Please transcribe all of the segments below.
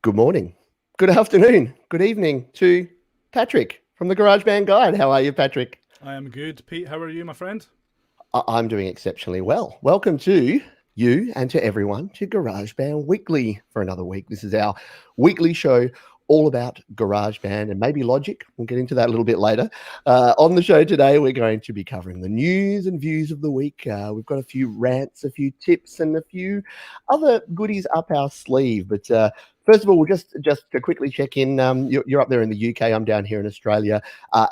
Good morning, good afternoon, good evening to Patrick from the GarageBand Guide. How are you, Patrick? I am good. Pete, how are you, my friend? I'm doing exceptionally well. Welcome to you and to everyone to GarageBand Weekly for another week. This is our weekly show all about GarageBand and maybe Logic. We'll get into that a little bit later. On the show today, we're going to be covering the news and views of the week. We've got a few rants, a few tips, and a few other goodies up our sleeve. But first of all, we'll just to quickly check in. You're up there in the UK. I'm down here in Australia.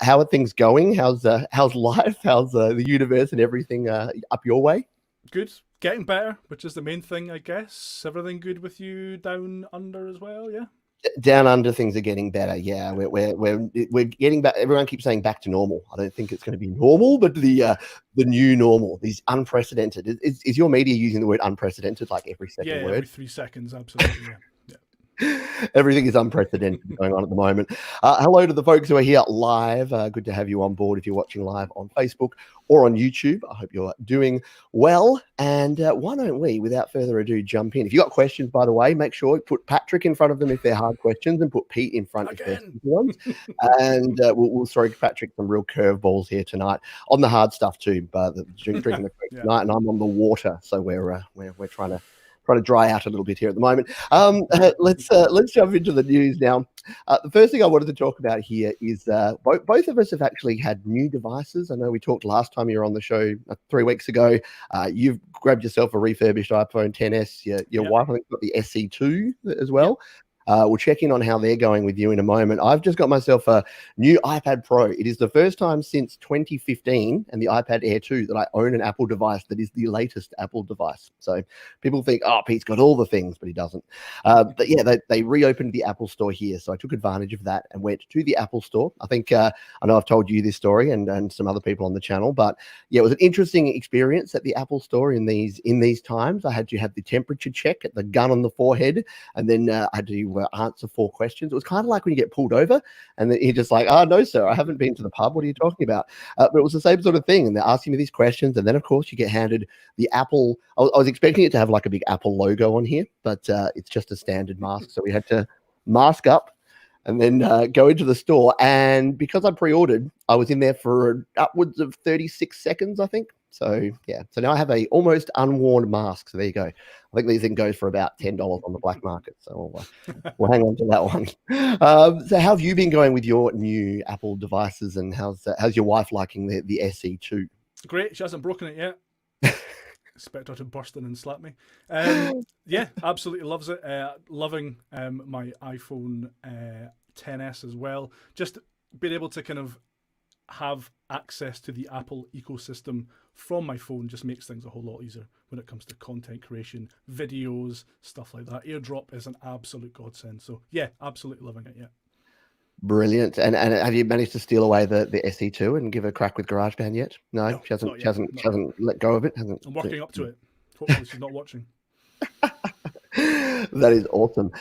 How are things going? How's life? How's the universe and everything up your way? Good. Getting better, which is the main thing, I guess. Everything good with you down under as well, yeah? Down under, things are getting better. Yeah, we're getting back. Everyone keeps saying back to normal. I don't think it's going to be normal, but the new normal, these unprecedented. Is your media using the word unprecedented like every second word? Every 3 seconds, absolutely. Yeah. Everything is unprecedented going on at the moment. Hello to the folks who are here live. Good to have you on board if you're watching live on Facebook or on YouTube. I hope you're doing well. And why don't we, without further ado, jump in? If you've got questions, by the way, make sure you put Patrick in front of them if they're hard questions and put Pete in front if they're simple ones. And we'll throw Patrick some real curveballs here tonight on the hard stuff too. But drinking the Coke tonight, and I'm on the water, so we're trying to dry out a little bit here at the moment. Let's jump into the news now. The first thing I wanted to talk about here is both of us have actually had new devices. I know we talked last time you were on the show 3 weeks ago. You've grabbed yourself a refurbished iPhone XS. Your wife, I think, got the SE2 as well. We'll check in on how they're going with you in a moment. I've just got myself a new iPad Pro. It is the first time since 2015 and the iPad Air 2 that I own an Apple device that is the latest Apple device. So people think, oh, Pete's got all the things, but he doesn't. But yeah, they reopened the Apple Store here. So I took advantage of that and went to the Apple Store. I think, I know I've told you this story and some other people on the channel, but yeah, it was an interesting experience at the Apple Store in these times. I had to have the temperature check at the gun on the forehead, and then I had to answer 4 questions. It was kind of like when you get pulled over and then you're just like, oh, no, sir, I haven't been to the pub. What are you talking about? But it was the same sort of thing. And they're asking me these questions. And then, of course, you get handed the Apple. I was expecting it to have like a big Apple logo on here, but it's just a standard mask. So we had to mask up and then go into the store. And because I pre-ordered, I was in there for upwards of 36 seconds, I think. So yeah, so now I have a almost unworn mask. So there you go. I think these things go for about $10 on the black market. So we'll hang on to that one. So how have you been going with your new Apple devices, and how's your wife liking the SE2? Great. She hasn't broken it yet. Expect her to burst in and slap me. Yeah, absolutely loves it. Loving my iPhone XS as well. Just being able to kind of have access to the Apple ecosystem from my phone just makes things a whole lot easier when it comes to content creation, videos, stuff like that. AirDrop is an absolute godsend. So yeah, absolutely loving it. Yeah. Brilliant. And have you managed to steal away the SE2 and give a crack with GarageBand yet? No, she hasn't let go of it. I'm working up to it. Hopefully she's not watching. That is awesome.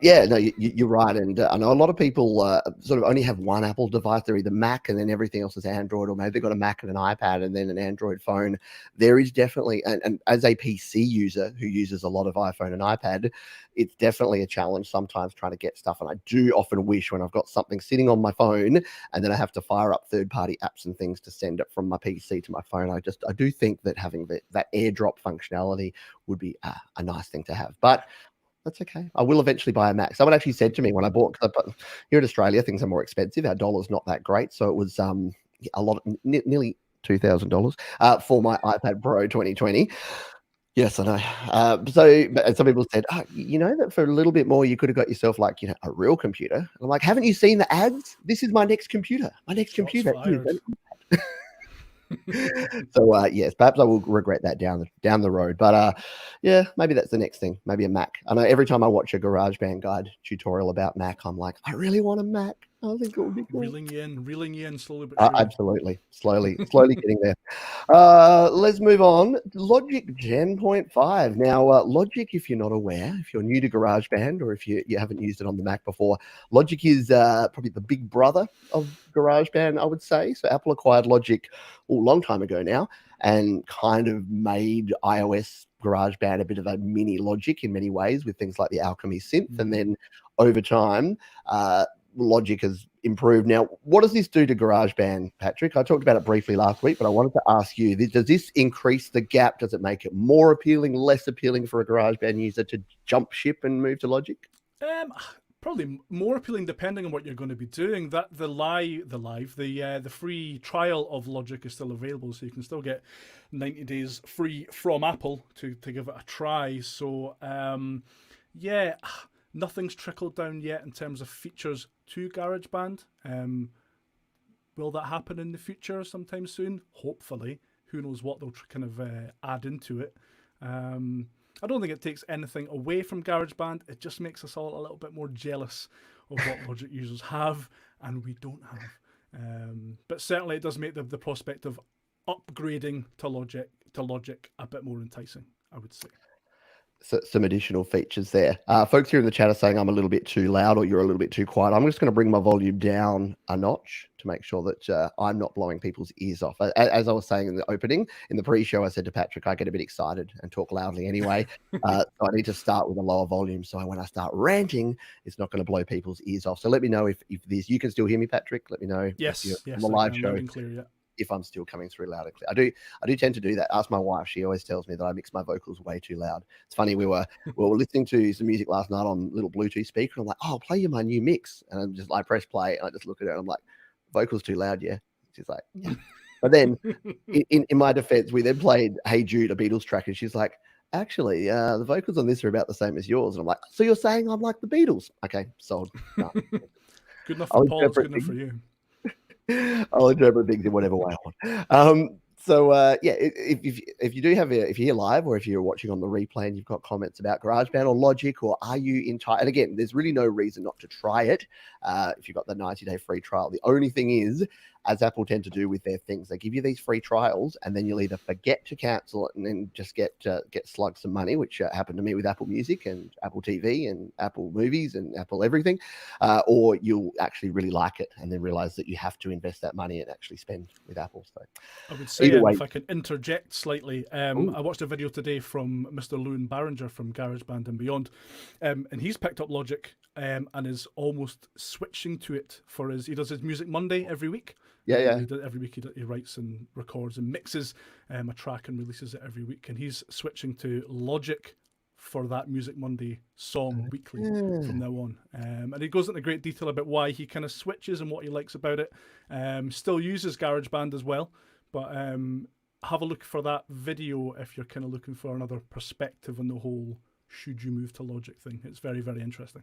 Yeah, no, you're right. And I know a lot of people sort of only have one Apple device. They're either Mac and then everything else is Android, or maybe they've got a Mac and an iPad and then an Android phone. There is definitely, and as a PC user who uses a lot of iPhone and iPad, it's definitely a challenge sometimes trying to get stuff. And I do often wish when I've got something sitting on my phone and then I have to fire up third-party apps and things to send it from my PC to my phone. I do think that having that AirDrop functionality would be a nice thing to have. But that's okay. I will eventually buy a Mac. Someone actually said to me when I bought, here in Australia, things are more expensive. Our dollar's not that great. So it was a lot, nearly $2,000 for my iPad Pro 2020. Yes, I know. So some people said, oh, you know that for a little bit more, you could have got yourself like, a real computer. And I'm like, haven't you seen the ads? This is my next computer. My next computer is an iPad. So yes, perhaps I will regret that down the road. But yeah, maybe that's the next thing. Maybe a Mac. I know every time I watch a GarageBand Guide tutorial about Mac, I'm like, I really want a Mac. I think it would be cool. Reeling you in slowly but surely. Absolutely. Slowly getting there. Let's move on. Logic Gen 0.5. Now, Logic, if you're not aware, if you're new to GarageBand or if you haven't used it on the Mac before, Logic is probably the big brother of GarageBand, I would say. So Apple acquired Logic a long time ago now and kind of made iOS GarageBand a bit of a mini Logic in many ways with things like the Alchemy synth, and then over time, Logic has improved. Now, what does this do to GarageBand, Patrick? I talked about it briefly last week, but I wanted to ask you, does this increase the gap? Does it make it more appealing, less appealing for a GarageBand user to jump ship and move to Logic? Probably more appealing depending on what you're going to be doing. That the free trial of Logic is still available, so you can still get 90 days free from Apple to give it a try. So yeah, nothing's trickled down yet in terms of features to GarageBand. Will that happen in the future sometime soon? Hopefully. Who knows what they'll kind of add into it. I don't think it takes anything away from GarageBand. It just makes us all a little bit more jealous of what Logic users have and we don't have. But certainly it does make the prospect of upgrading to Logic a bit more enticing, I would say. So, some additional features there. Folks here in the chat are saying I'm a little bit too loud or you're a little bit too quiet. I'm just going to bring my volume down a notch to make sure that I'm not blowing people's ears off. As I was saying in the opening, in the pre-show, I said to Patrick, I get a bit excited and talk loudly anyway. So I need to start with a lower volume. So when I start ranting, it's not going to blow people's ears off. So let me know if this, you can still hear me, Patrick. Let me know. Yes, on the live show. Clear, yeah. If I'm still coming through loud and clear. I do tend to do that. Ask my wife. She always tells me that I mix my vocals way too loud. It's funny. We were listening to some music last night on a little Bluetooth speaker. And I'm like, oh, I'll play you my new mix. And I press play and I just look at her and I'm like, vocals too loud, yeah. She's like, yeah. But then in my defense, we then played Hey Jude, a Beatles track, and she's like, actually, the vocals on this are about the same as yours. And I'm like, so you're saying I'm like the Beatles? Okay, sold. No. Good enough for Paul, it's good enough for you. I'll interpret things in whatever way I want. So yeah, if you do have if you're here live or if you're watching on the replay and you've got comments about GarageBand or Logic, or are you entire? And again, there's really no reason not to try it if you've got the 90-day free trial. The only thing is, as Apple tend to do with their things, they give you these free trials and then you'll either forget to cancel it and then just get slugged some money, which happened to me with Apple Music and Apple TV and Apple Movies and Apple everything, or you'll actually really like it and then realize that you have to invest that money and actually spend with Apple. So I would say, if I can interject slightly, I watched a video today from Mr. Lewin Barringer from GarageBand and Beyond, and he's picked up Logic and is almost switching to it for he does his Music Monday every week. Yeah. Every week he writes and records and mixes a track and releases it every week. And he's switching to Logic for that Music Monday song weekly from now on. And he goes into great detail about why he kind of switches and what he likes about it. Still uses GarageBand as well, but have a look for that video if you're kind of looking for another perspective on the whole should you move to Logic thing. It's very, very interesting.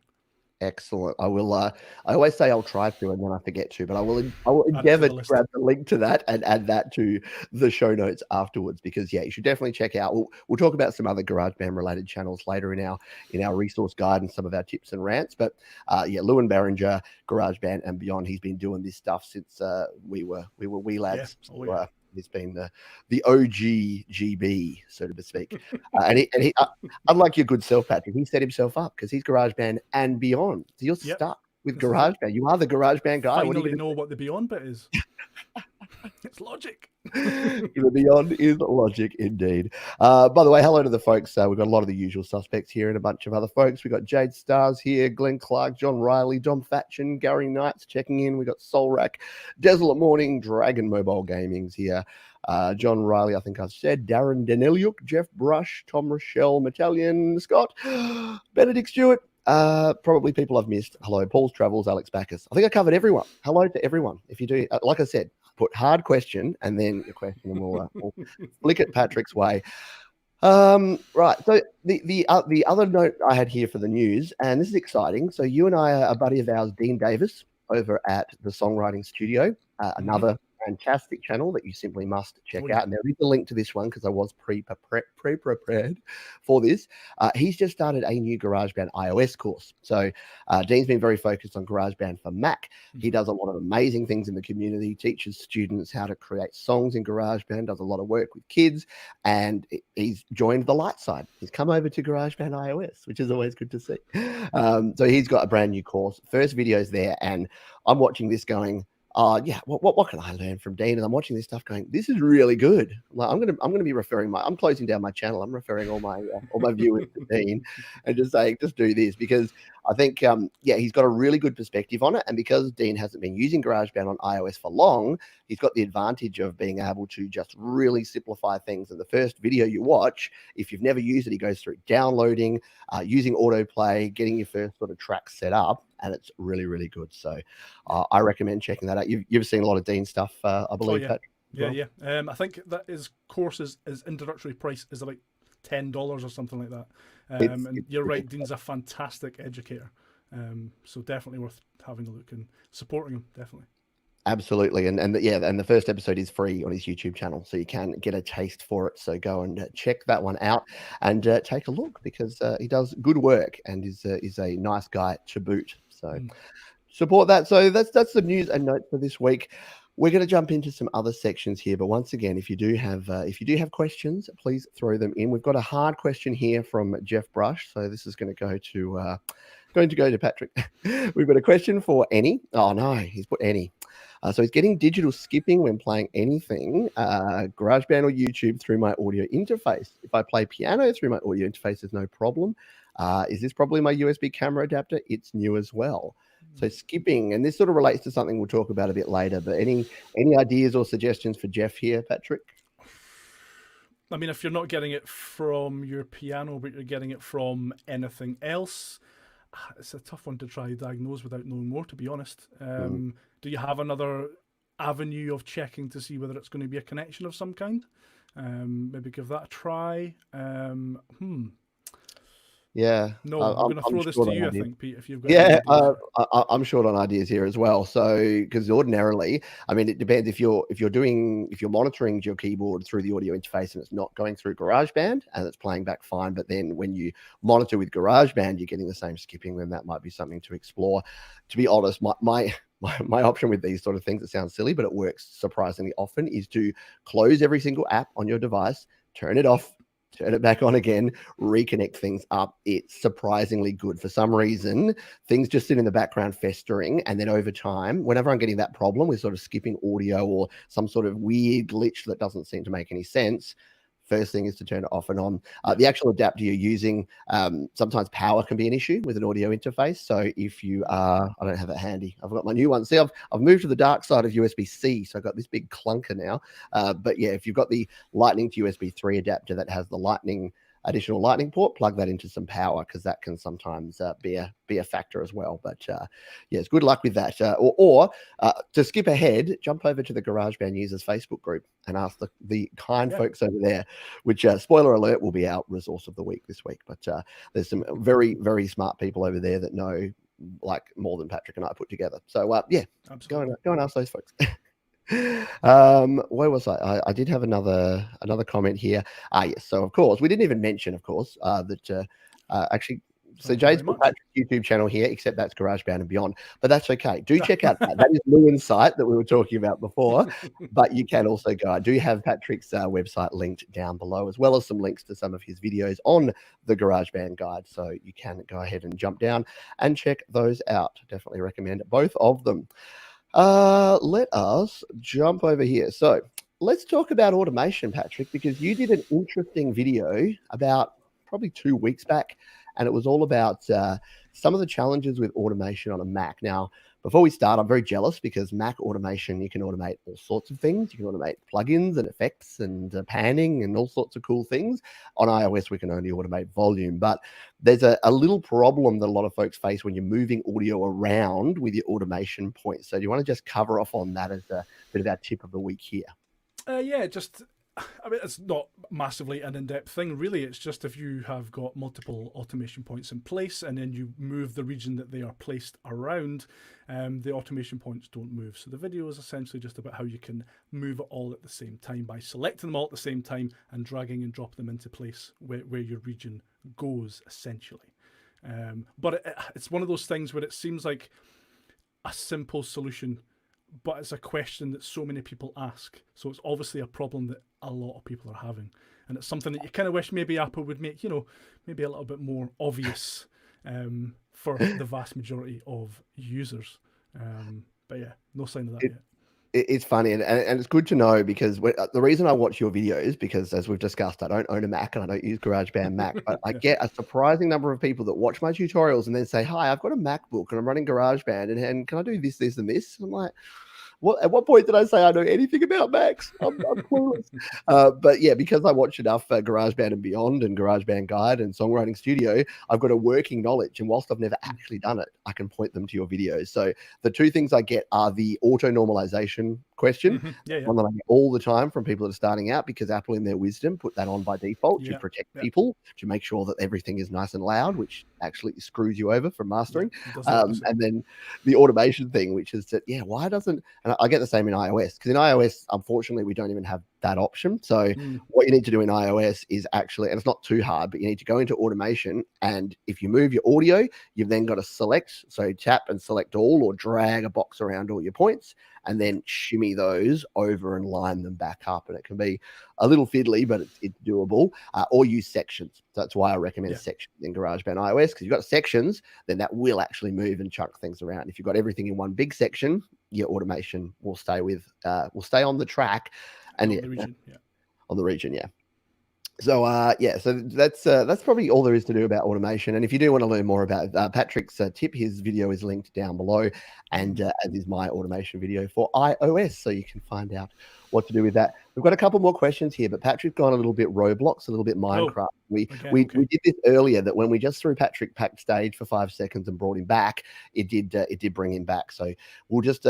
Excellent. I will. I always say I'll try to, and then I forget to. But I will endeavour to grab the link to that and add that to the show notes afterwards. Because yeah, you should definitely check out. We'll talk about some other GarageBand related channels later in our resource guide and some of our tips and rants. But yeah, Lewin Barringer, GarageBand and Beyond. He's been doing this stuff since we were wee lads. Yeah. Oh, yeah. He's been the OG GB, so to speak. And he unlike your good self, Patrick, he set himself up because he's GarageBand and Beyond. So you're stuck with GarageBand. You are the GarageBand guy. Finally know what the Beyond bit is. It's Logic. The Beyond is Logic indeed. By the way, hello to the folks. We've got a lot of the usual suspects here and a bunch of other folks. We've got Jade Stars here, Glenn Clark, John Riley, Dom Fatchin, Gary Knights checking in. We've got Soul Rack, Desolate Morning, Dragon Mobile Gaming's here. John Riley, I think I've said, Darren Deneliuk, Jeff Brush, Tom Rochelle, Metallian, Scott, Benedict Stewart. Probably people I've missed. Hello, Paul's Travels, Alex Backus. I think I covered everyone. Hello to everyone. If you do, like I said, put hard question and then your question, and we'll flick it Patrick's way. Right. So the other note I had here for the news, and this is exciting. So you and I are a buddy of ours, Dean Davis, over at the Songwriting Studio, another fantastic channel that you simply must check out. And there is a link to this one because I was pre-prepared for this. He's just started a new GarageBand iOS course. So Dean's been very focused on GarageBand for Mac. He does a lot of amazing things in the community, teaches students how to create songs in GarageBand, does a lot of work with kids, and he's joined the light side. He's come over to GarageBand iOS, which is always good to see. So he's got a brand new course. First video's there, and I'm watching this going, yeah, what can I learn from Dean? And I'm watching this stuff going, this is really good. Like, I'm gonna be referring I'm closing down my channel. I'm referring all my viewers to Dean and just saying, just do this, because I think yeah, he's got a really good perspective on it. And because Dean hasn't been using GarageBand on iOS for long, he's got the advantage of being able to just really simplify things. And the first video you watch, if you've never used it, he goes through downloading, using autoplay, getting your first sort of track set up, and it's really, really good. So I recommend checking that out. You've seen a lot of Dean stuff, I believe. Oh, yeah. Yeah. I think that his course, his introductory price is about $10 or something like that. And you're right, Dean's a fantastic educator. So definitely worth having a look and supporting him, definitely. Absolutely, and yeah, and the first episode is free on his YouTube channel, so you can get a taste for it. So go and check that one out and take a look, because he does good work and is a nice guy to boot. So support that. So that's the news and notes for this week. We're going to jump into some other sections here, but once again, if you do have questions, please throw them in. We've got a hard question here from Jeff Brush, so this is going to go to Patrick. We've got a question for Annie. Oh no, he's put Annie. So he's getting digital skipping when playing anything, GarageBand or YouTube, through my audio interface. If I play piano through my audio interface, there's no problem. Is this probably my USB camera adapter? It's new as well. So skipping, and this sort of relates to something we'll talk about a bit later, but any ideas or suggestions for Jeff here, Patrick? I mean, if you're not getting it from your piano, but you're getting it from anything else, it's a tough one to try to diagnose without knowing more, to be honest. Do you have another avenue of checking to see whether it's going to be a connection of some kind? Maybe give that a try. Yeah. No, I'm going to throw this to you, I think, Pete, if you've got Yeah, I'm short on ideas here as well. So, because ordinarily, I mean, it depends if you're monitoring your keyboard through the audio interface and it's not going through GarageBand and it's playing back fine, but then when you monitor with GarageBand, you're getting the same skipping, then that might be something to explore. To be honest, my option with these sort of things, it sounds silly, but it works surprisingly often, is to close every single app on your device, turn it off, turn it back on again, reconnect things up. It's surprisingly good. For some reason, things just sit in the background festering, and then over time, whenever I'm getting that problem with sort of skipping audio or some sort of weird glitch that doesn't seem to make any sense, first thing is to turn it off and on. The actual adapter you're using, sometimes power can be an issue with an audio interface. So if you are, I don't have it handy. I've got my new one. See, I've moved to the dark side of USB-C, so I've got this big clunker now. But yeah, if you've got the Lightning to USB 3 adapter that has the additional lightning port, plug that into some power, because that can sometimes be a factor as well. But yes, good luck with that. Or to skip ahead, jump over to the GarageBand users Facebook group and ask the kind folks over there, which spoiler alert, will be our resource of the week this week. But there's some very, very smart people over there that know like more than Patrick and I put together. So yeah, absolutely. Go and ask those folks. Where was I did have another comment here. Yes, so of course we didn't even mention, of course, that actually, so Jade's put Patrick's YouTube channel here, except that's GarageBand and Beyond, but that's okay. Do check out that is Lewin's site that we were talking about before, but you can also go. I do have Patrick's website linked down below, as well as some links to some of his videos on the GarageBand guide, so you can go ahead and jump down and check those out. Definitely recommend both of them. Let us jump over here. So let's talk about automation, Patrick, because you did an interesting video about probably 2 weeks back, and it was all about some of the challenges with automation on a Mac. Now, before we start, I'm very jealous because Mac automation, you can automate all sorts of things. You can automate plugins and effects and panning and all sorts of cool things. On iOS, we can only automate volume, but there's a little problem that a lot of folks face when you're moving audio around with your automation points. So do you want to just cover off on that as a bit of our tip of the week here? Yeah, I mean, it's not massively an in-depth thing, really. It's just if you have got multiple automation points in place and then you move the region that they are placed around, the automation points don't move. So the video is essentially just about how you can move it all at the same time by selecting them all at the same time and dragging and dropping them into place where your region goes, essentially. But it's one of those things where it seems like a simple solution, but it's a question that so many people ask. So it's obviously a problem that a lot of people are having. And it's something that you kind of wish maybe Apple would make, maybe a little bit more obvious for the vast majority of users. But yeah, no sign of that It- yet. It's funny, and it's good to know, because the reason I watch your videos, because as we've discussed, I don't own a Mac and I don't use GarageBand Mac, but I Yeah. get a surprising number of people that watch my tutorials and then say, "Hi, I've got a MacBook and I'm running GarageBand, and can I do this, this, and this?" I'm like, at what point did I say I know anything about Macs? I'm clueless. But yeah, because I watch enough GarageBand and Beyond and GarageBand Guide and Songwriting Studio, I've got a working knowledge. And whilst I've never actually done it, I can point them to your videos. So the two things I get are the auto normalization question, Yeah, yeah. one that I get all the time from people that are starting out, because Apple, in their wisdom, put that on by default to Yeah, protect yeah. people, to make sure that everything is nice and loud, which actually screws you over from mastering. It does the opposite. And then the automation thing, which is that, yeah, why doesn't, and I get the same in iOS, because in iOS, unfortunately, we don't even have that option. So what you need to do in iOS is actually, and it's not too hard, but you need to go into automation, and if you move your audio, you've then got to select, so tap and select all, or drag a box around all your points, and then shimmy those over and line them back up. And it can be a little fiddly, but it's doable. Or use sections. So that's why I recommend sections in GarageBand iOS, because you've got sections, then that will actually move and chunk things around. If you've got everything in one big section, your automation will stay on the track, and on the region, on the region, yeah. So so that's probably all there is to do about automation. And if you do want to learn more about Patrick's tip, his video is linked down below, and as is my automation video for iOS, so you can find out what to do with that. We've got a couple more questions here, but Patrick's gone a little bit Roblox, a little bit Minecraft. We did this earlier, that when we just threw Patrick backstage for 5 seconds and brought him back, it did bring him back. So we'll just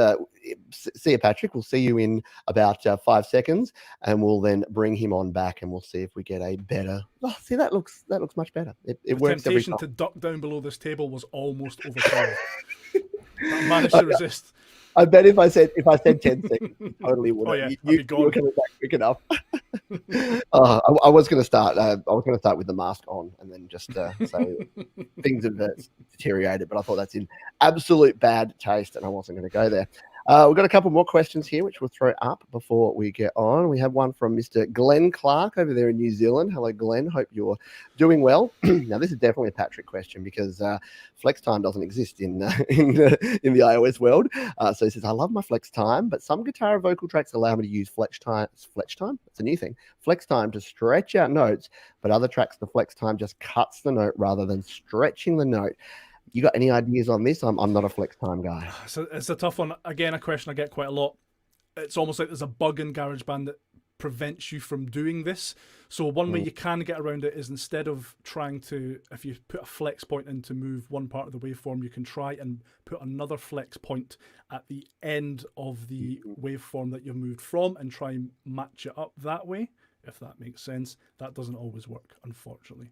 see you, Patrick. We'll see you in about 5 seconds, and we'll then bring him on back, and we'll see if we get a better. Oh, see, that looks much better. It works every time. The temptation to duck down below this table was almost overpowered. I managed to resist. I bet if I said 10 seconds, you totally would. Oh yeah, you were coming back quick enough. I was going to start. I was going to start with the mask on, and then just say things have deteriorated. But I thought that's in absolute bad taste, and I wasn't going to go there. We've got a couple more questions here, which we'll throw up before we get on. We have one from Mr. Glenn Clark over there in New Zealand. Hello, Glenn. Hope you're doing well. Now, this is definitely a Patrick question, because flex time doesn't exist in the iOS world. So he says, I love my flex time, but some guitar vocal tracks allow me to use flex time. It's a new thing. Flex time to stretch out notes, but other tracks, the flex time just cuts the note rather than stretching the note. You got any ideas on this? I'm not a flex time guy. So it's a tough one. Again, a question I get quite a lot. It's almost like there's a bug in GarageBand that prevents you from doing this. So one way you can get around it is, instead of trying to, if you put a flex point in to move one part of the waveform, you can try and put another flex point at the end of the waveform that you've moved from, and try and match it up that way, if that makes sense. That doesn't always work, unfortunately.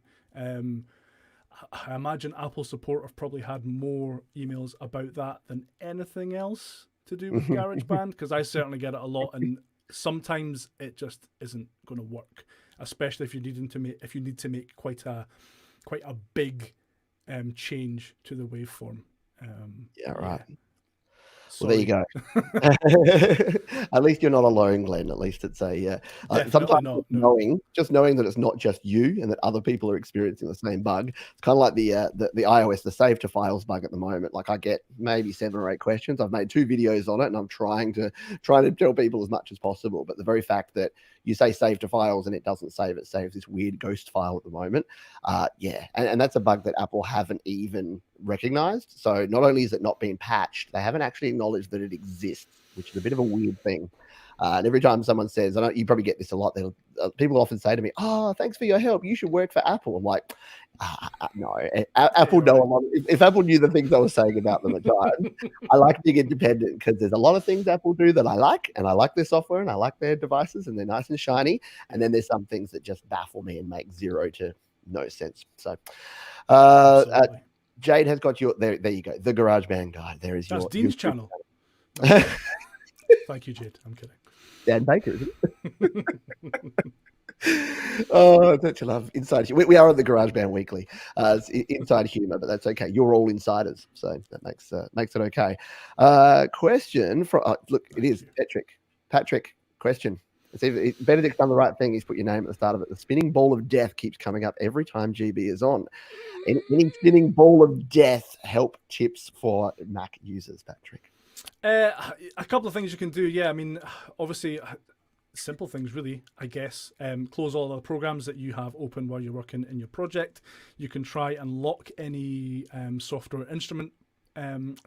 I imagine Apple support have probably had more emails about that than anything else to do with GarageBand, because I certainly get it a lot, and sometimes it just isn't going to work, especially if you need to make quite a big change to the waveform. Right. Sorry. Well, there you go. At least you're not alone, Glenn. At least it's sometimes not, knowing that it's not just you, and that other people are experiencing the same bug. It's kind of like the iOS, the save to files bug at the moment. Like, I get maybe 7 or 8 questions. I've made 2 videos on it, and I'm trying to tell people as much as possible. But the very fact that you say save to files and it doesn't save, it saves this weird ghost file at the moment. And that's a bug that Apple haven't even recognized. So not only is it not being patched, they haven't actually acknowledged that it exists, which is a bit of a weird thing. And every time someone says, I know you probably get this a lot, people often say to me, "Oh, thanks for your help. You should work for Apple." I'm like, no. Apple know a lot. If Apple knew the things I was saying about them at times, I like being independent, because there's a lot of things Apple do that I like, and I like their software, and I like their devices, and they're nice and shiny. And then there's some things that just baffle me and make zero to no sense. So, Jade has got your there. There you go. The GarageBand guide. There is That's your Dean's channel. Thank you, Jade. I'm kidding. Dan Baker, isn't it? Oh, don't you love inside? We are on the GarageBand Weekly. It's inside humor, but that's okay. You're all insiders, so that makes it okay. Question from look, it is Patrick. Question. It's Benedict's done the right thing. He's put your name at the start of it. The spinning ball of death keeps coming up every time GB is on. Any spinning ball of death help tips for Mac users, Patrick? A couple of things you can do. Yeah, I mean, obviously, simple things really, I guess. Close all the programs that you have open while you're working in your project. You can try and lock any software instrument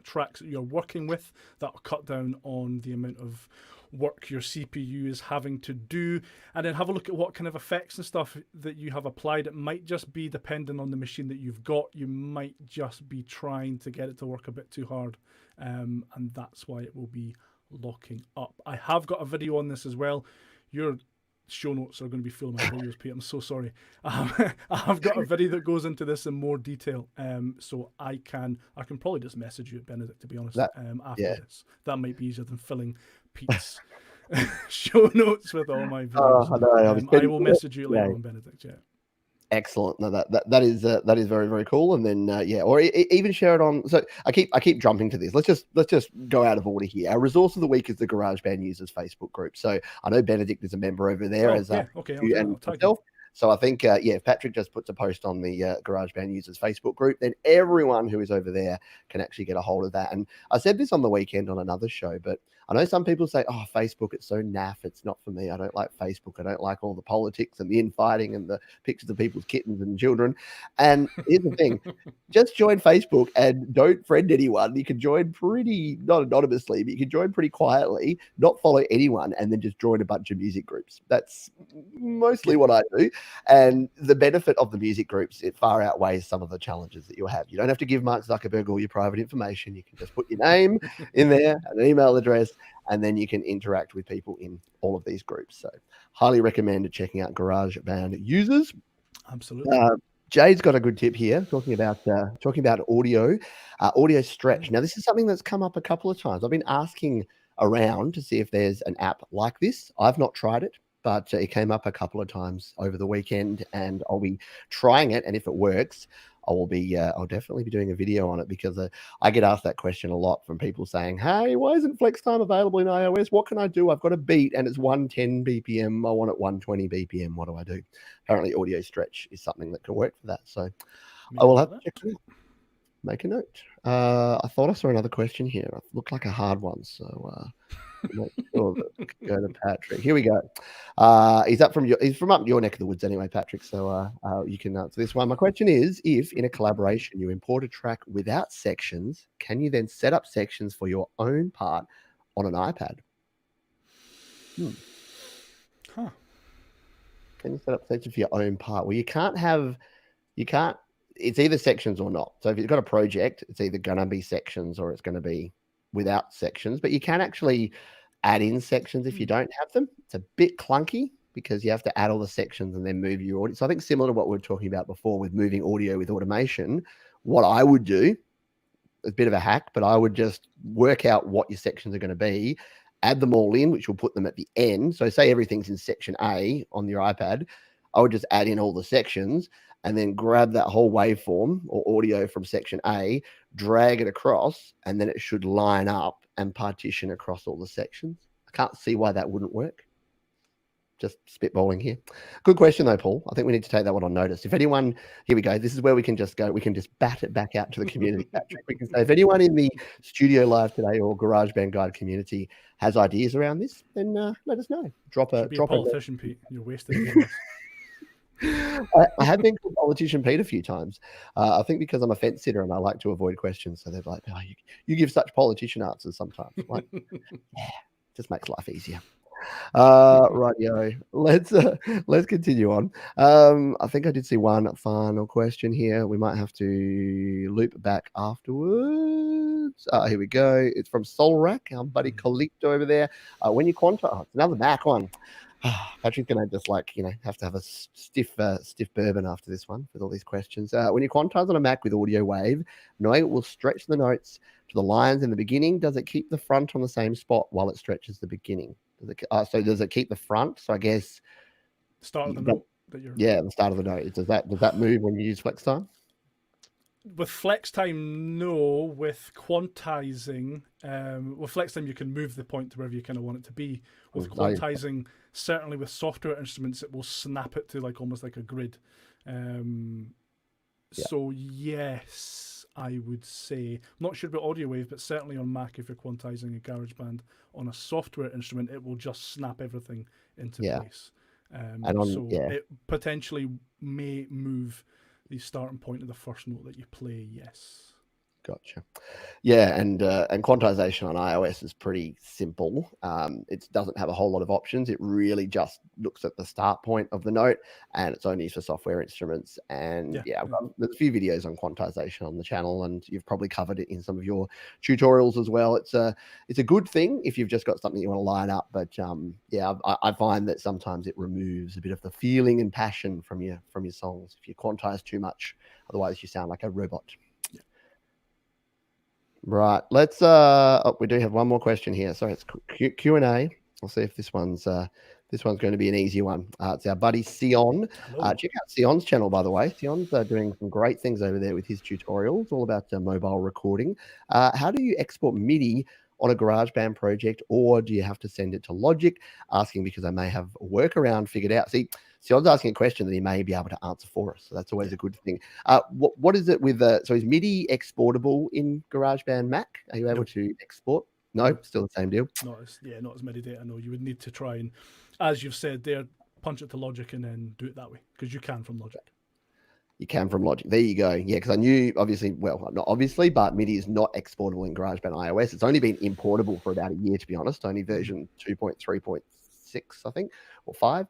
tracks that you're working with. That will cut down on the amount of work your CPU is having to do, and then have a look at what kind of effects and stuff that you have applied. It might just be depending on the machine that you've got. You might just be trying to get it to work a bit too hard, and that's why it will be locking up. I have got a video on this as well. Your show notes are going to be full of my videos, Pete. I'm so sorry. I've got a video that goes into this in more detail. So I can probably just message you, Benedict, to be honest, after this. That might be easier than filling Pete's show notes with all my videos. I will message you later on, Benedict. Yeah. Excellent. No, that is very, very cool. And then or even share it on. So I keep jumping to this. Let's just go out of order here. Our resource of the week is the GarageBand users Facebook group. So I know Benedict is a member over there and myself. So I think if Patrick just puts a post on the GarageBand users Facebook group, then everyone who is over there can actually get a hold of that. And I said this on the weekend on another show, but I know some people say, oh, Facebook, it's so naff. It's not for me. I don't like Facebook. I don't like all the politics and the infighting and the pictures of people's kittens and children. And here's the thing, just join Facebook and don't friend anyone. You can join not anonymously, but you can join pretty quietly, not follow anyone, and then just join a bunch of music groups. That's mostly what I do. And the benefit of the music groups, it far outweighs some of the challenges that you'll have. You don't have to give Mark Zuckerberg all your private information. You can just put your name in there, an email address, and then you can interact with people in all of these groups. So highly recommend checking out GarageBand users. Absolutely. Jay's got a good tip here, talking about audio stretch. Now, this is something that's come up a couple of times. I've been asking around to see if there's an app like this. I've not tried it, but it came up a couple of times over the weekend, and I'll be trying it. And if it works, I'll definitely be doing a video on it, because I get asked that question a lot from people saying, hey, why isn't flex time available in iOS? What can I do? I've got a beat and it's 110 BPM. I want it 120 BPM. What do I do? Apparently audio stretch is something that can work for that. So I will have to check it out. Make a note. I thought I saw another question here. It looked like a hard one. So go to Patrick. Here we go. He's from up your neck of the woods anyway, Patrick. So you can answer this one. My question is, if in a collaboration you import a track without sections, can you then set up sections for your own part on an iPad? Huh. Can you set up sections for your own part? Well, you can't. It's either sections or not. So if you've got a project, it's either going to be sections or it's going to be without sections. But you can actually add in sections if you don't have them. It's a bit clunky because you have to add all the sections and then move your audio. So I think similar to what we were talking about before with moving audio with automation, what I would do, a bit of a hack, but I would just work out what your sections are going to be, add them all in, which will put them at the end. So say everything's in section A on your iPad, I would just add in all the sections and then grab that whole waveform or audio from section A, drag it across, and then it should line up and partition across all the sections. I can't see why that wouldn't work. Just spitballing here. Good question though, Paul. I think we need to take that one on notice. If anyone, here we go. This is where we can just go. We can just bat it back out to the community. We can say, if anyone in the studio live today or GarageBand Guide community has ideas around this, then let us know. Drop a politician, Pete. You're wasting it. I have been called Politician Pete a few times. I think because I'm a fence sitter and I like to avoid questions. So they're like, oh, you give such politician answers sometimes. Like, yeah, just makes life easier. Rightio. Let's continue on. I think I did see one final question here. We might have to loop back afterwards. Here we go. It's from Solrak, our buddy Collecto over there. When you quantize, it's another Mac one. Patrick's gonna just have to have a stiff bourbon after this one with all these questions. When you quantize on a Mac with audio wave, knowing it will stretch the notes to the lines in the beginning, does it keep the front on the same spot while it stretches the beginning? Does it keep the front? So I guess start of the note. The start of the note. Does that move when you use flex time? With flex time, no. With quantizing, with flex time, you can move the point to wherever you kind of want it to be. With quantizing, certainly with software instruments, it will snap it to almost like a grid. So yes, I would say. I'm not sure about audio wave, but certainly on Mac, if you're quantizing a GarageBand on a software instrument, it will just snap everything into Yeah. place. And on, So yeah, it potentially may move the starting point of the first note that you play. Yes. gotcha. Yeah, and quantization on iOS is pretty simple. It doesn't have a whole lot of options. It really just looks at the start point of the note, and it's only for software instruments. And Yeah. there's a few videos on quantization on the channel, and you've probably covered it in some of your tutorials as well. It's a good thing if you've just got something you want to line up, but I find that sometimes it removes a bit of the feeling and passion from your songs if you quantize too much. Otherwise, you sound like a robot. Right. Let's we do have one more question here. So it's Q&A. I'll see if this one's going to be an easy one. It's our buddy Sion. Check out Sion's channel, by the way. Sion's doing some great things over there with his tutorials, all about mobile recording. How do you export MIDI on a GarageBand project, or do you have to send it to Logic? Asking because I may have a workaround figured out. See, Sion's asking a question that he may be able to answer for us, so that's always a good thing. What is it with so is MIDI exportable in GarageBand Mac? Are you able to export? No, still the same deal. Not as MIDI data. No, you would need to try and, as you've said there, punch it to Logic and then do it that way, because you can from Logic. You can from Logic. There you go. Yeah, because I knew, obviously, well, not obviously, but MIDI is not exportable in GarageBand iOS. It's only been importable for about a year, to be honest. Only version 2.3.6, I think, or 5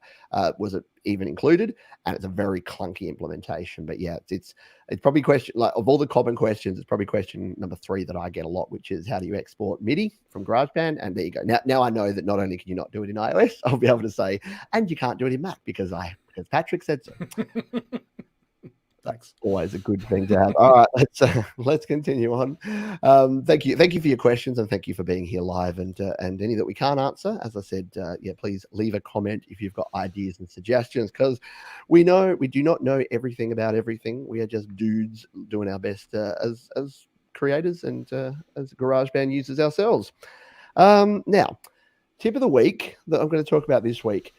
was it even included, and it's a very clunky implementation. But yeah, it's probably question, like, of all the common questions, it's probably question number 3 that I get a lot, which is how do you export MIDI from GarageBand? And there you go. Now I know that not only can you not do it in iOS, I'll be able to say, and you can't do it in Mac because Patrick said so. That's always a good thing to have. All right, let's continue on. Thank you for your questions, and thank you for being here live. And any that we can't answer, as I said, please leave a comment if you've got ideas and suggestions, because we do not know everything about everything. We are just dudes doing our best as creators and as GarageBand users ourselves. Now, tip of the week that I'm going to talk about this week.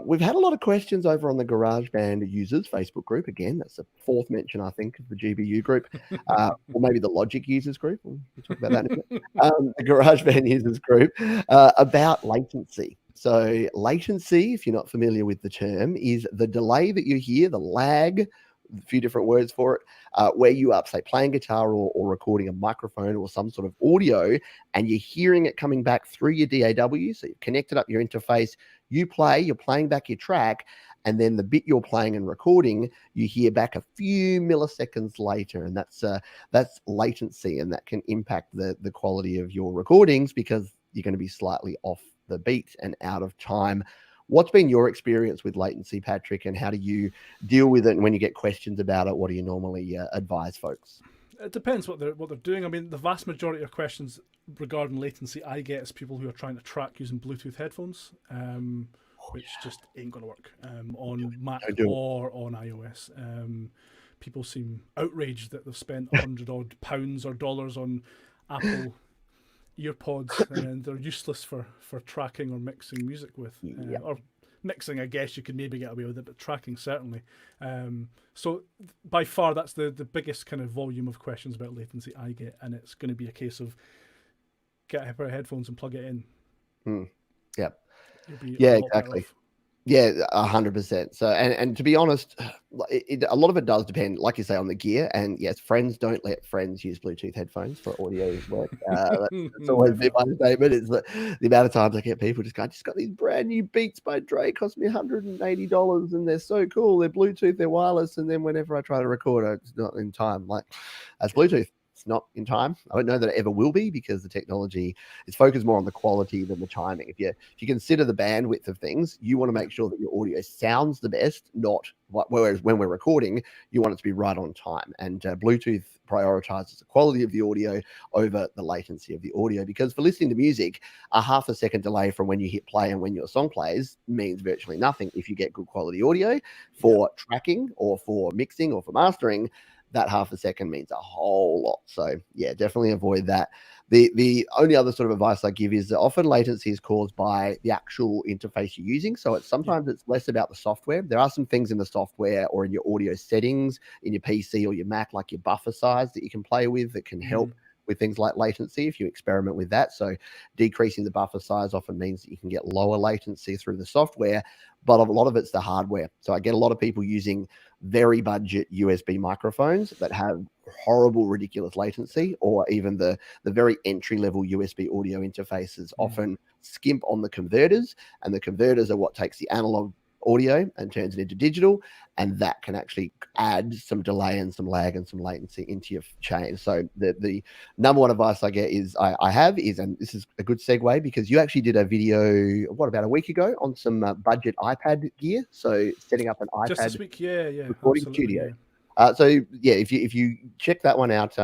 We've had a lot of questions over on the GarageBand users Facebook group. Again, that's the 4th mention, I think, of the GBU group, or maybe the Logic users group. We'll talk about that in a minute. The GarageBand users group about latency. So latency, if you're not familiar with the term, is the delay that you hear, the lag, a few different words for it, where you are, say, playing guitar or recording a microphone or some sort of audio, and you're hearing it coming back through your DAW. So you've connected up your interface, you're playing back your track, and then the bit you're playing and recording, you hear back a few milliseconds later, and that's latency, and that can impact the quality of your recordings because you're going to be slightly off the beat and out of time. What's been your experience with latency, Patrick, and how do you deal with it? And when you get questions about it, what do you normally advise folks? It depends what they're doing. I mean, the vast majority of questions regarding latency I get is people who are trying to track using Bluetooth headphones, which just ain't going to work on Mac or on iOS. People seem outraged that they've spent £100 odd or dollars on Apple earpods and they're useless for tracking or mixing music with. Or mixing, I guess you could maybe get away with it, but tracking certainly. So by far, that's the biggest kind of volume of questions about latency I get, and it's going to be a case of get a pair of headphones and plug it in. Yeah, exactly. Yeah, 100%. So, and to be honest, a lot of it does depend, like you say, on the gear. And yes, friends don't let friends use Bluetooth headphones for audio work. That's always been my statement. Is the amount of times I get people I just got these brand new Beats by Dre, cost me $180, and they're so cool. They're Bluetooth, they're wireless, and then whenever I try to record, it's not in time. Like, that's Bluetooth. It's not in time. I don't know that it ever will be because the technology is focused more on the quality than the timing. If you consider the bandwidth of things, you want to make sure that your audio sounds the best, whereas when we're recording, you want it to be right on time. And Bluetooth prioritizes the quality of the audio over the latency of the audio, because for listening to music, a half a second delay from when you hit play and when your song plays means virtually nothing if you get good quality audio. For tracking or for mixing or for mastering, that half a second means a whole lot. So yeah, definitely avoid that. The only other sort of advice I give is that often latency is caused by the actual interface you're using. So it's sometimes it's less about the software. There are some things in the software or in your audio settings in your PC or your Mac, like your buffer size, that you can play with that can help with things like latency if you experiment with that. So decreasing the buffer size often means that you can get lower latency through the software, but a lot of it's the hardware. So I get a lot of people using very budget USB microphones that have horrible, ridiculous latency, or even the very entry level USB audio interfaces often skimp on the converters, and the converters are what takes the analog audio and turns it into digital, and that can actually add some delay and some lag and some latency into your chain. So the number one advice I get is and this is a good segue, because you actually did a video about a week ago on some budget iPad gear. So setting up an iPad just this week, recording studio. So yeah, if you check that one out,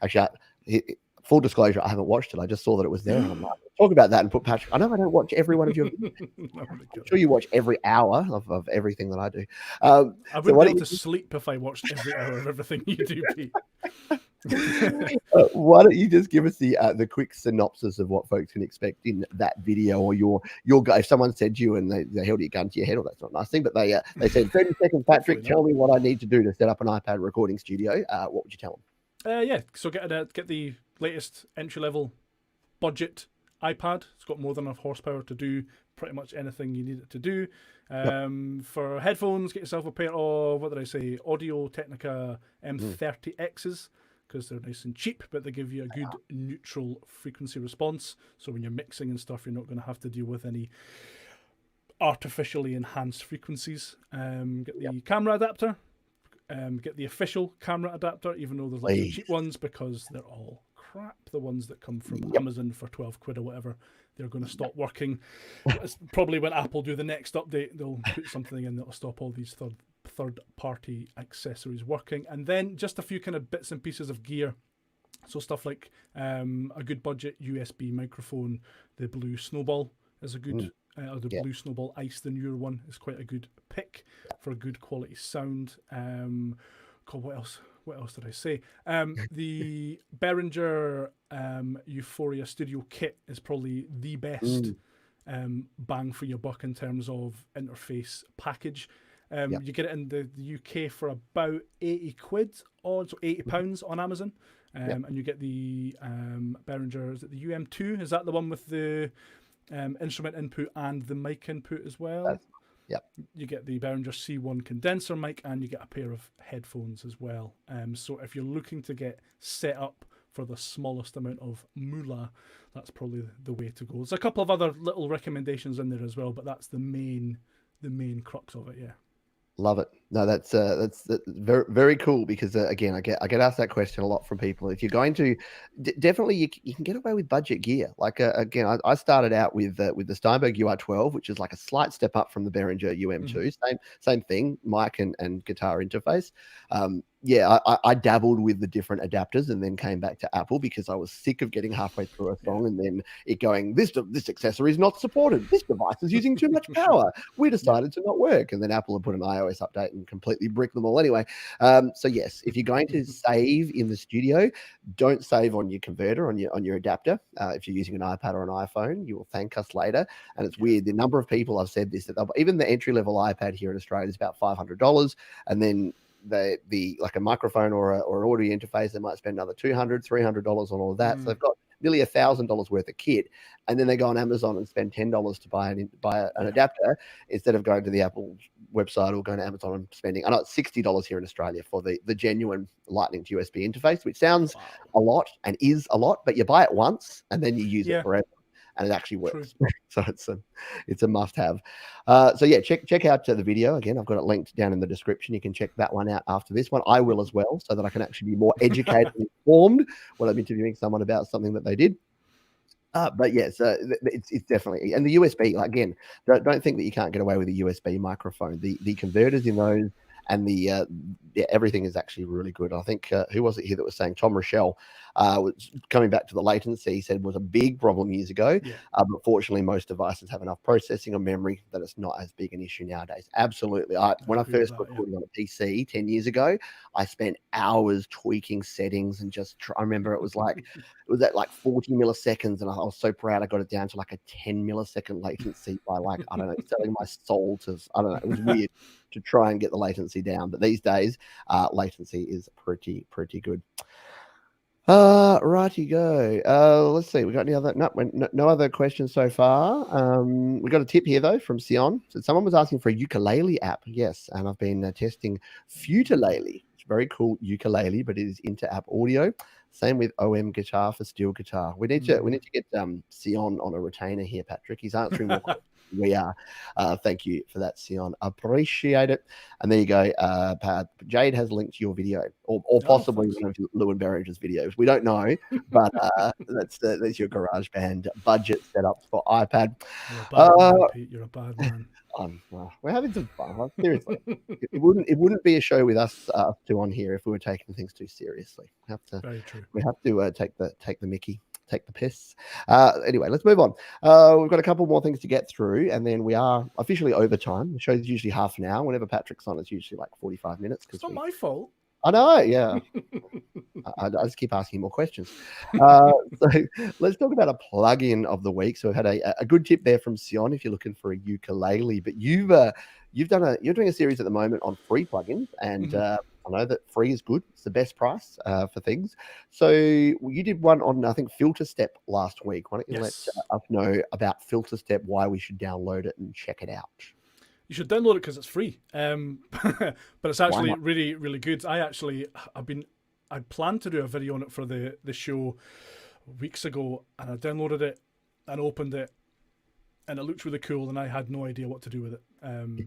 actually, full disclosure, I haven't watched it. I just saw that it was there, and I'm like, talk about that and put Patrick. I know I don't watch every one of your videos. I'm sure you watch every hour of everything that I do. I wouldn't be able to sleep if I watched every hour of everything you do, Pete. Why don't you just give us the quick synopsis of what folks can expect in that video, or your if someone said to you and they held your gun to your head, or that's not a nice thing, but they said 30 seconds, Patrick, tell me what I need to do to set up an iPad recording studio. What would you tell them? So get the latest entry-level budget iPad. It's got more than enough horsepower to do pretty much anything you need it to do. For headphones, get yourself a pair of, Audio Technica M30Xs, because they're nice and cheap, but they give you a good neutral frequency response. So when you're mixing and stuff, you're not going to have to deal with any artificially enhanced frequencies. Get the camera adapter. Get the official camera adapter, even though there's lots of cheap ones, because they're all crap. The ones that come from Amazon for 12 quid or whatever, they're going to stop working. It's probably when Apple do the next update, they'll put something in that'll stop all these third party accessories working. And then just a few kind of bits and pieces of gear. So stuff like a good budget USB microphone. The Blue Snowball is a good Blue Snowball Ice, the newer one, is quite a good pick for a good quality sound. What else did I say? The Behringer Euphoria Studio Kit is probably the best bang for your buck in terms of interface package. You get it in the UK for about 80 quid, so £80 on Amazon. And you get the Behringer, is it the UM2? Is that the one with the instrument input and the mic input as well? You get the Behringer C1 condenser mic, and you get a pair of headphones as well. So if you're looking to get set up for the smallest amount of moolah, that's probably the way to go. There's a couple of other little recommendations in there as well, but that's the main crux of it. Yeah. Love it. No, that's very, very cool, because again, I get asked that question a lot from people. If you're going to, definitely you can get away with budget gear. Like again, I started out with the Steinberg UR12, which is like a slight step up from the Behringer UM2. Same thing, mic and guitar interface. I dabbled with the different adapters and then came back to Apple, because I was sick of getting halfway through a song and then it going, this accessory is not supported. This device is using too much power. We decided to not work. And then Apple had put an iOS update and completely bricked them all anyway. So yes, if you're going to save in the studio, don't save on your converter, on your adapter. If you're using an iPad or an iPhone, you will thank us later. And it's weird, the number of people I've said this, that even the entry-level iPad here in Australia is about $500, and then the like a microphone or an audio interface, they might spend another $200, $300 on all of that. So they've got nearly $1,000 worth of kit, and then they go on Amazon and spend $10 to buy an adapter, instead of going to the Apple website or going to Amazon and spending, I know it's $60 here in Australia for the genuine Lightning to USB interface, which sounds a lot and is a lot, but you buy it once and then you use it forever. And it actually works. So it's a must-have. So yeah, check out the video. Again, I've got it linked down in the description. You can check that one out after this one. I will as well, so that I can actually be more educated and informed when I'm interviewing someone about something that they did. But yes, it's definitely, and the USB, again, don't think that you can't get away with a USB microphone. The converters in those and everything is actually really good. I think who was it here that was saying Tom Rochelle was coming back to the latency. He said was a big problem years ago, but fortunately most devices have enough processing or memory that it's not as big an issue nowadays. Absolutely. When I first recorded on a PC 10 years ago, I spent hours tweaking settings and I remember it was at like 40 milliseconds, and I was so proud I got it down to like a 10 millisecond latency by I don't know, selling my soul to, I don't know, it was weird to try and get the latency down. But these days, latency is pretty good. Righty go. Let's see. We got any other? No other questions so far. We got a tip here though from Sion. So someone was asking for a ukulele app. Yes, and I've been testing Futalele. It's very cool ukulele, but it is inter-app audio. Same with OM guitar for steel guitar. We need to get Sion on a retainer here, Patrick. He's answering more questions. We are. Thank you for that, Sion. Appreciate it. And there you go. Jade has linked your video, or possibly one of Lewin Berridge's videos. We don't know, but that's your GarageBand budget setups for iPad. You're a bad man, Pete. You're a bad man. Well, we're having some fun. Seriously, it wouldn't be a show with us two on here if we were taking things too seriously. Very true. We have to take the Mickey. Take the piss. Anyway, let's move on. We've got a couple more things to get through, and then we are officially over time. The show's usually half an hour. Whenever Patrick's on, it's usually like 45 minutes. It's not my fault. I know, yeah. I just keep asking more questions. So let's talk about a plugin of the week. So we've had a good tip there from Sion if you're looking for a ukulele, but you're doing a series at the moment on free plugins, and I know that free is good. It's the best price for things. So you did one on, I think, Filter Step last week. Why don't you let us know about Filter Step, why we should download it and check it out? You should download it because it's free, but it's actually really, really good. I planned to do a video on it for the show weeks ago, and I downloaded it and opened it, and it looked really cool, and I had no idea what to do with it.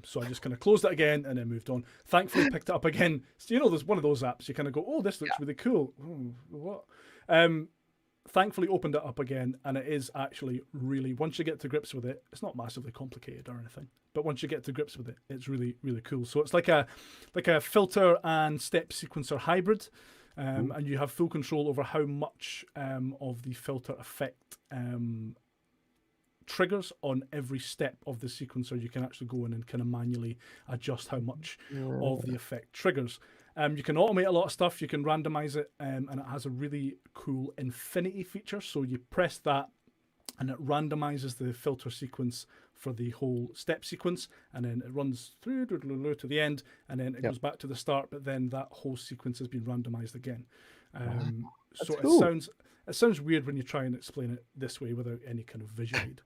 So I just kind of closed it again and then moved on. Thankfully, picked it up again. So, there's one of those apps you kind of go, oh, this looks really cool. Oh, what? Thankfully opened it up again, and it is actually really, once you get to grips with it, it's not massively complicated or anything, but once you get to grips with it, it's really, really cool. So it's like a filter and step sequencer hybrid, and you have full control over how much of the filter effect triggers on every step of the sequencer. You can actually go in and kind of manually adjust how much of the effect triggers. You can automate a lot of stuff. You can randomize it, and it has a really cool infinity feature. So you press that, and it randomizes the filter sequence for the whole step sequence, and then it runs through to the end, and then it goes back to the start. But then that whole sequence has been randomized again. So cool. It sounds weird when you try and explain it this way without any kind of visual aid.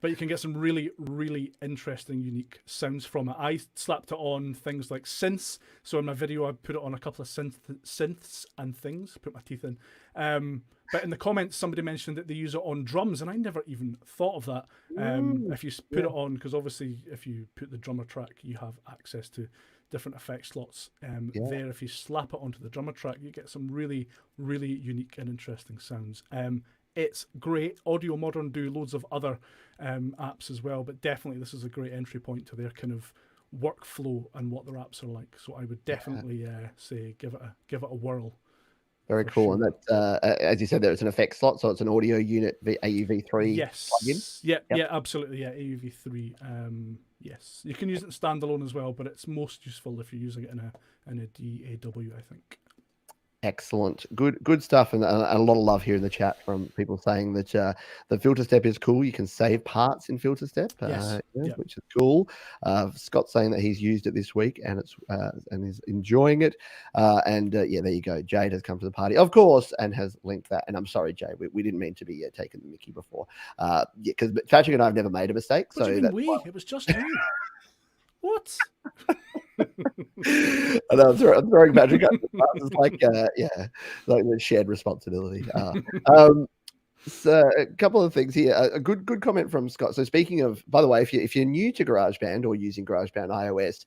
But you can get some really, really interesting, unique sounds from it. I slapped it on things like synths. So in my video, I put it on a couple of synths and things, put my teeth in. But in the comments, somebody mentioned that they use it on drums, and I never even thought of that. If you put it on, because obviously if you put the drummer track, you have access to different effect slots there. If you slap it onto the drummer track, you get some really, really unique and interesting sounds. It's great. Audio Modern do loads of other apps as well, but definitely this is a great entry point to their kind of workflow and what their apps are like. So I would definitely say give it a whirl. Very cool. Sure. And that, as you said, there it's an effect slot, so it's an audio unit AUV3 plugin. Yeah, absolutely. Yeah, AUV3. Yes, you can use it in standalone as well, but it's most useful if you're using it in a DAW, I think. Excellent. Good stuff. And a lot of love here in the chat from people saying that the Filter Step is cool. You can save parts in Filter Step, which is cool. Scott's saying that he's used it this week and is enjoying it. There you go. Jade has come to the party, of course, and has linked that. And I'm sorry, Jade, we didn't mean to be taking the mickey before. Because Patrick and I have never made a mistake. What do you mean it was just you. What? I know, I'm throwing Patrick up. It's like the shared responsibility. So a couple of things here. A good comment from Scott. So speaking of, by the way, if you're new to GarageBand or using GarageBand iOS,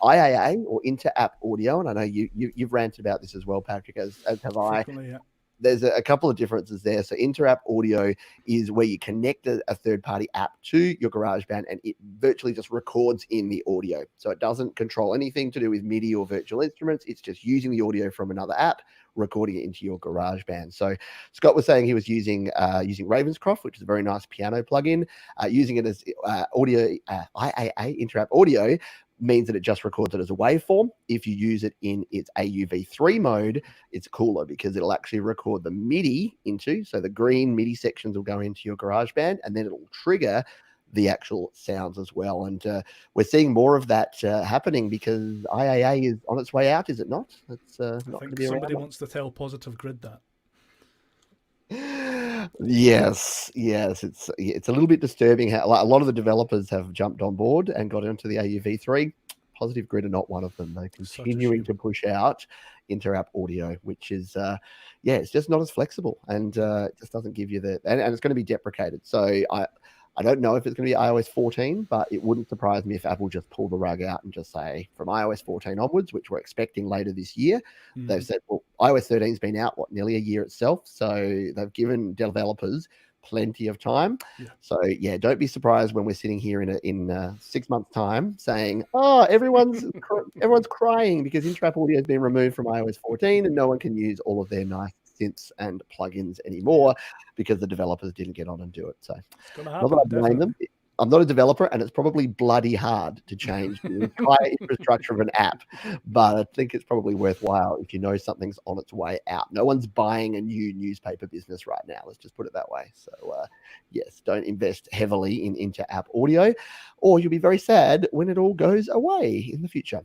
IAA or inter-app audio, and I know you've ranted about this as well, Patrick, as have I. there's a couple of differences there. So inter-app audio is where you connect a third-party app to your GarageBand, and it virtually just records in the audio. So it doesn't control anything to do with MIDI or virtual instruments. It's just using the audio from another app, recording it into your GarageBand. So Scott was saying he was using Ravenscroft, which is a very nice piano plugin. Using it as audio IAA inter-app audio means that it just records it as a waveform. If you use it in its AUV3 mode, it's cooler because it'll actually record the MIDI into, so the green MIDI sections will go into your GarageBand, and then it'll trigger the actual sounds as well. And we're seeing more of that happening because IAA is on its way out, is it not? It's not going to be somebody around. wants to tell Positive Grid that. Yes, it's a little bit disturbing how a lot of the developers have jumped on board and got into the AUV3. Positive Grid are not one of them. They're continuing to push out inter-app audio, which is it's just not as flexible, and it just doesn't give you the and it's going to be deprecated. So I don't know if it's going to be iOS 14, but it wouldn't surprise me if Apple just pull the rug out and just say from iOS 14 onwards, which we're expecting later this year. They've said, well, iOS 13 has been out, nearly a year itself. So they've given developers plenty of time. Yeah. So don't be surprised when we're sitting here in 6 months' time saying, oh, everyone's crying because inter-app audio has been removed from iOS 14 and no one can use all of their nice synths and plugins anymore because the developers didn't get on and do it. So not that I blame them. I'm not a developer, and it's probably bloody hard to change the entire infrastructure of an app, but I think it's probably worthwhile if you know something's on its way out. No one's buying a new newspaper business right now. Let's just put it that way. So yes, don't invest heavily in inter-app audio, or you'll be very sad when it all goes away in the future.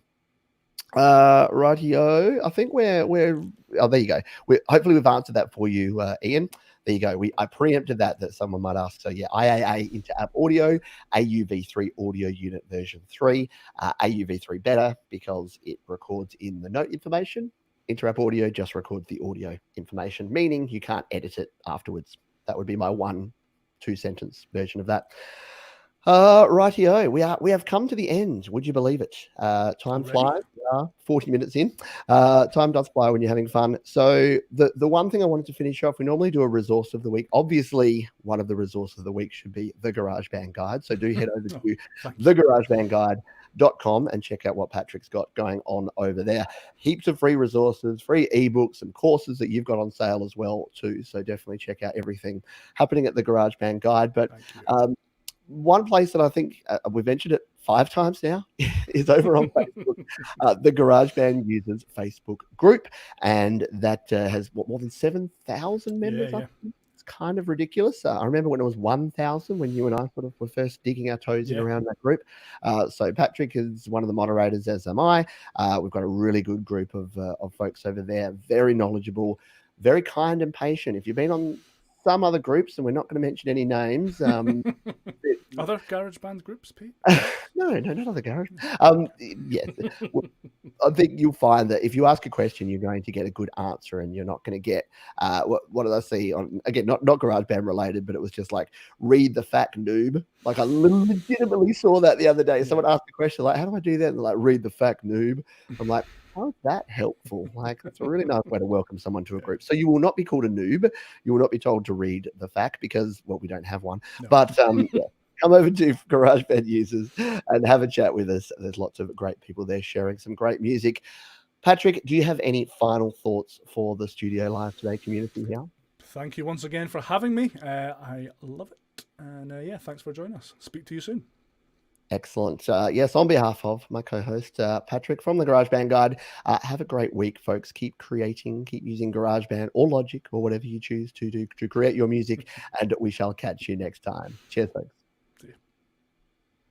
Rightio. I think we're oh, there you go. Hopefully we've answered that for you, Ian. There you go. I preempted that someone might ask. So IAA inter-app audio, AUV3 audio unit version 3, AUV3 better because it records in the note information. Inter-app audio just records the audio information, meaning you can't edit it afterwards. That would be my 1-2 sentence version of that. Rightio, we have come to the end. Would you believe it? Time flies. We are 40 minutes in. Time does fly when you're having fun. So the one thing I wanted to finish off, we normally do a resource of the week. Obviously, one of the resources of the week should be the GarageBand Guide. So do head over to thegaragebandguide.com and check out what Patrick's got going on over there. Heaps of free resources, free ebooks and courses that you've got on sale as well too. So definitely check out everything happening at the GarageBand Guide. But one place that I think we've mentioned it 5 times now is over on Facebook, the GarageBand users Facebook group, and that has more than 7,000 members. Yeah. It's kind of ridiculous. I remember when it was 1,000 when you and I sort of were first digging our toes in around that group. So Patrick is one of the moderators, as am I. We've got a really good group of folks over there, very knowledgeable, very kind and patient. If you've been on some other groups, and we're not going to mention any names. Other GarageBand groups, Pete? No, not other Garage. Yes, I think you'll find that if you ask a question, you're going to get a good answer, and you're not going to get what did I see on again? Not GarageBand related, but it was just like read the fact noob. Like I legitimately saw that the other day. Someone asked a question like, "How do I do that?" And they're like, "Read the fact noob." I'm like, how is that helpful? Like, that's a really nice way to welcome someone to a group. So you will not be called a noob. You will not be told to read the fact because, well, we don't have one. No. But come over to GarageBand users and have a chat with us. There's lots of great people there sharing some great music. Patrick, do you have any final thoughts for the Studio Live Today community here? Thank you once again for having me. I love it. And thanks for joining us. Speak to you soon. Excellent. Yes, on behalf of my co-host, Patrick from the GarageBand Guide, have a great week, folks. Keep creating, keep using GarageBand or Logic or whatever you choose to do to create your music, and we shall catch you next time. Cheers, folks.